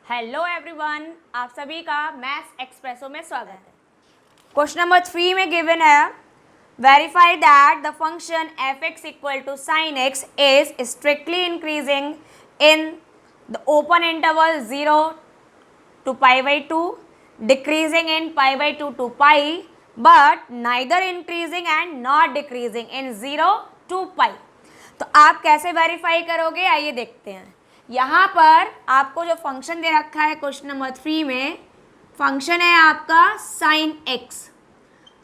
Hello everyone, आप सभी का मैथ्स एक्सप्रेसो में स्वागत है। क्वेश्चन नंबर 3 में गिवन है verify that the function f x equal to sine x is strictly increasing in the open interval 0 to pi by 2, decreasing in pi by 2 to pi, but neither increasing and not decreasing in 0 to pi। तो आप कैसे verify करोगे, आइए देखते हैं। यहाँ पर आपको जो फंक्शन दे रखा है क्वेश्चन नंबर 3 में, फंक्शन है आपका साइन एक्स।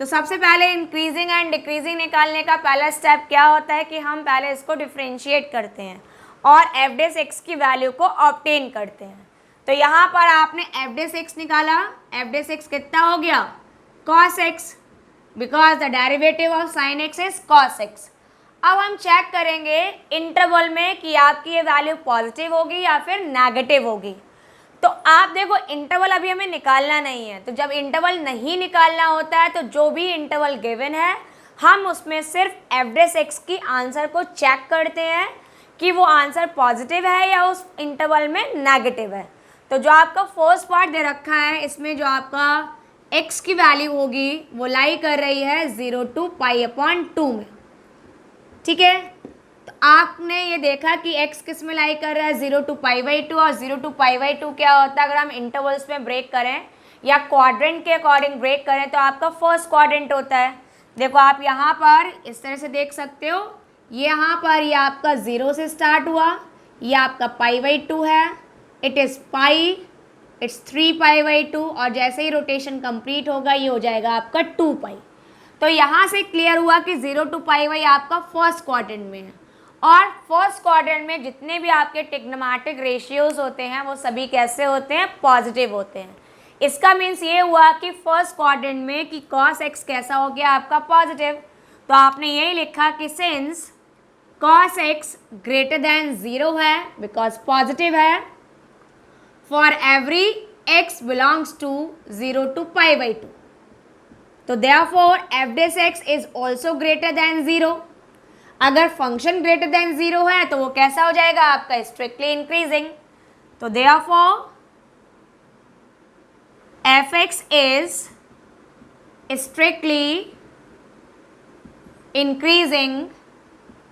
तो सबसे पहले इंक्रीजिंग एंड डिक्रीजिंग निकालने का पहला स्टेप क्या होता है कि हम पहले इसको डिफ्रेंशिएट करते हैं और एफ डेस एक्स की वैल्यू को ऑब्टेन करते हैं। तो यहाँ पर आपने एफ डेस एक्स निकाला, एफ डेस एक्स कितना हो गया, cos x, because the derivative of sine x is cos x. अब हम चेक करेंगे इंटरवल में कि आपकी ये वैल्यू पॉजिटिव होगी या फिर नेगेटिव होगी। तो आप देखो इंटरवल अभी हमें निकालना नहीं है, तो जब इंटरवल नहीं निकालना होता है तो जो भी इंटरवल गिवन है हम उसमें सिर्फ एफ डेस एक्स की आंसर को चेक करते हैं कि वो आंसर पॉजिटिव है या उस इंटरवल में नेगेटिव है। तो जो आपका फर्स्ट पार्ट दे रखा है इसमें जो आपका x की वैल्यू होगी वो लाई कर रही है 0 to pi/2 में, ठीक है। तो आपने ये देखा कि x किस में लाई कर रहा है, 0 to pi/2, और 0 to pi/2 क्या होता है अगर हम इंटरवल्स में ब्रेक करें या क्वाड्रेंट के अकॉर्डिंग ब्रेक करें तो आपका फर्स्ट क्वाड्रेंट होता है। देखो आप यहाँ पर इस तरह से देख सकते हो, ये यहाँ पर ये आपका 0 से स्टार्ट हुआ, ये आपका pi/2 है, it is pi, it's 3 pi/2, और जैसे ही रोटेशन कंप्लीट होगा ये हो जाएगा आपका 2 पाई। तो यहाँ से क्लियर हुआ कि 0 to pi आपका फर्स्ट क्वाड्रेंट में है, और फर्स्ट क्वाड्रेंट में जितने भी आपके ट्रिग्नोमेट्रिक रेशियोज होते हैं वो सभी कैसे होते हैं, पॉजिटिव होते हैं। इसका मीन्स ये हुआ कि फर्स्ट क्वाड्रेंट में कि cos x कैसा हो गया आपका पॉजिटिव। तो आपने यही लिखा कि since cos x greater than 0 है बिकॉज पॉजिटिव है, for every x belongs to 0 to pi/2, तो therefore f dash x is also greater than 0। अगर फंक्शन ग्रेटर देन 0 है तो वो कैसा हो जाएगा आपका, स्ट्रिक्टली इंक्रीजिंग। तो therefore f x is strictly increasing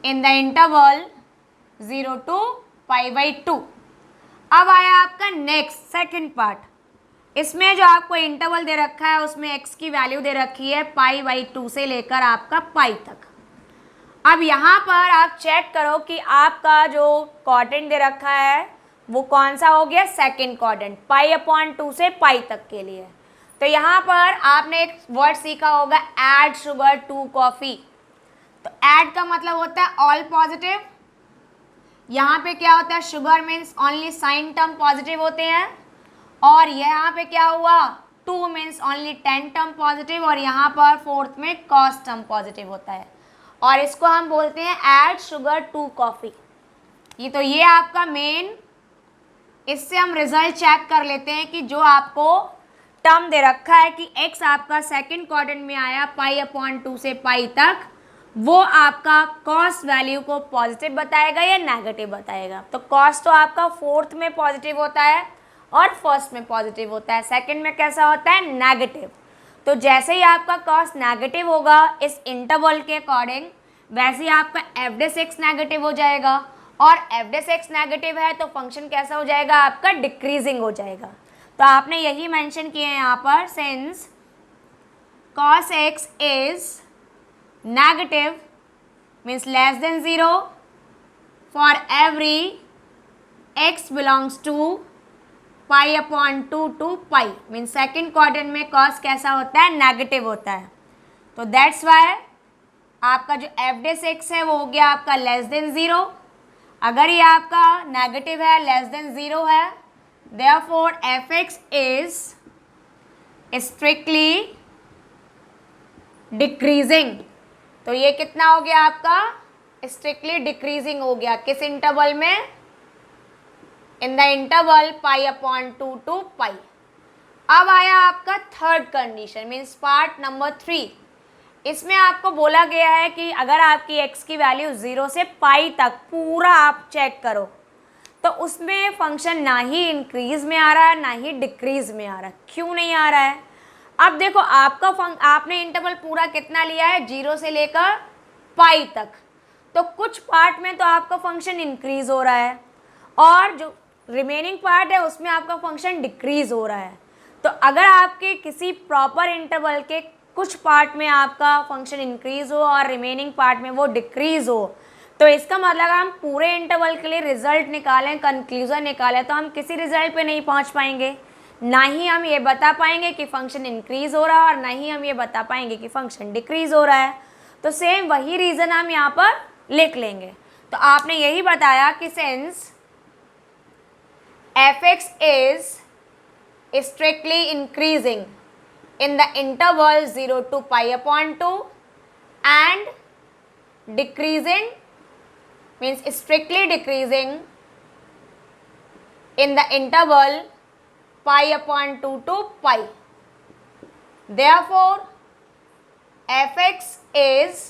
in the interval 0 to pi/2। अब आया आपका नेक्स्ट सेकंड पार्ट, इसमें जो आपको इंटरवल दे रखा है उसमें x की वैल्यू दे रखी है pi/2 से लेकर आपका पाई तक। अब यहाँ पर आप चेक करो कि आपका जो क्वाड्रेंट दे रखा है वो कौन सा हो गया, सेकंड क्वाड्रेंट, pi/2 से पाई तक के लिए। तो यहाँ पर आपने एक वर्ड सीखा होगा, ऐड शुगर टू कॉफ़ी। तो ऐड का मतलब होता है ऑल पॉजिटिव, यहाँ पे क्या होता है, sugar means only sine term positive होते हैं, और यहाँ पे क्या हुआ, 2 मीन्स ओनली 10 टर्म पॉजिटिव, और यहाँ पर फोर्थ में कॉस टर्म पॉजिटिव होता है, और इसको हम बोलते हैं ऐड शुगर टू कॉफ़ी। ये आपका मेन, इससे हम रिजल्ट चेक कर लेते हैं कि जो आपको टर्म दे रखा है कि x आपका सेकेंड क्वाड्रेंट में आया pi/2 से पाई तक, वो आपका कॉस वैल्यू को पॉजिटिव बताएगा या नेगेटिव बताएगा। तो कॉस तो आपका फोर्थ में पॉजिटिव होता है और फर्स्ट में पॉजिटिव होता है, सेकंड में कैसा होता है, नेगेटिव। तो जैसे ही आपका कॉस नेगेटिव होगा इस इंटरवल के अकॉर्डिंग, वैसे ही आपका एफ डेस एक्स नेगेटिव हो जाएगा, और एफ डेस एक्स नेगेटिव है तो फंक्शन कैसा हो जाएगा आपका, डिक्रीजिंग हो जाएगा। तो आपने यही मेंशन किया है यहाँ पर, since cos x is negative means less than 0 for every x belongs to pi/2 to pi, means second quadrant में cos कैसा होता है, नेगेटिव होता है। तो that's why आपका जो f dash x है वो हो गया आपका लेस देन 0। अगर ये आपका नेगेटिव है, लेस देन 0 है, therefore f x is strictly decreasing। तो ये कितना हो गया आपका, स्ट्रिक्टली डिक्रीजिंग हो गया, किस इंटरवल में, in the interval pi/2 to pi। अब आया आपका third condition, means part number 3। इसमें आपको बोला गया है कि अगर आपकी x की वैल्यू 0 से पाई तक पूरा आप चेक करो, तो उसमें फंक्शन ना ही इंक्रीज में आ रहा है ना ही डिक्रीज में आ रहा है। क्यों नहीं आ रहा है? अब देखो आपने इंटरवल पूरा कितना लिया है, 0 से लेकर पाई तक, तो कुछ पार्ट में तो आपका फंक्शन इंक्रीज हो रहा है और जो रिमेनिंग पार्ट है उसमें आपका फंक्शन डिक्रीज हो रहा है। तो अगर आपके किसी प्रॉपर इंटरवल के कुछ पार्ट में आपका फंक्शन इंक्रीज हो और रिमेनिंग पार्ट में वो डिक्रीज हो, तो इसका मतलब हम पूरे इंटरवल के लिए रिजल्ट निकालें, कंक्लूजन निकालें, तो हम किसी रिजल्ट पे नहीं पहुंच पाएंगे। ना ही हम ये बता पाएंगे कि फंक्शन इंक्रीज हो रहा है और ना ही हम ये बता पाएंगे कि फंक्शन डिक्रीज हो रहा है। तो सेम वही रीज़न हम यहाँ पर लिख लेंगे। तो आपने यही बताया कि since f(x) is strictly increasing in the interval 0 to pi/2 and decreasing means strictly decreasing in the interval pi/2 to pi. Therefore, f(x) is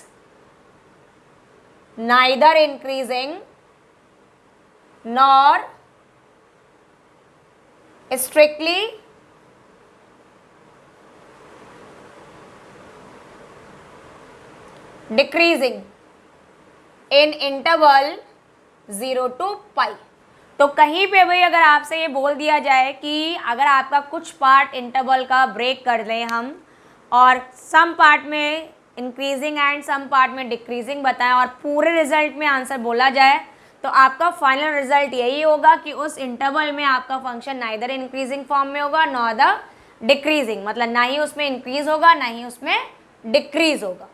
neither increasing nor strictly decreasing in interval 0 to pi. तो कहीं पे भी अगर आपसे ये बोल दिया जाए कि अगर आपका कुछ पार्ट इंटरवल का ब्रेक कर दें हम और सम पार्ट में इंक्रीजिंग एंड सम पार्ट में डिक्रीजिंग बताएं और पूरे रिजल्ट में आंसर बोला जाए, तो आपका फाइनल रिजल्ट यही होगा कि उस इंटरवल में आपका फंक्शन नाइदर इंक्रीजिंग फॉर्म में होगा नॉर द डिक्रीजिंग, मतलब ना ही उसमें इंक्रीज होगा ना ही उसमें डिक्रीज होगा।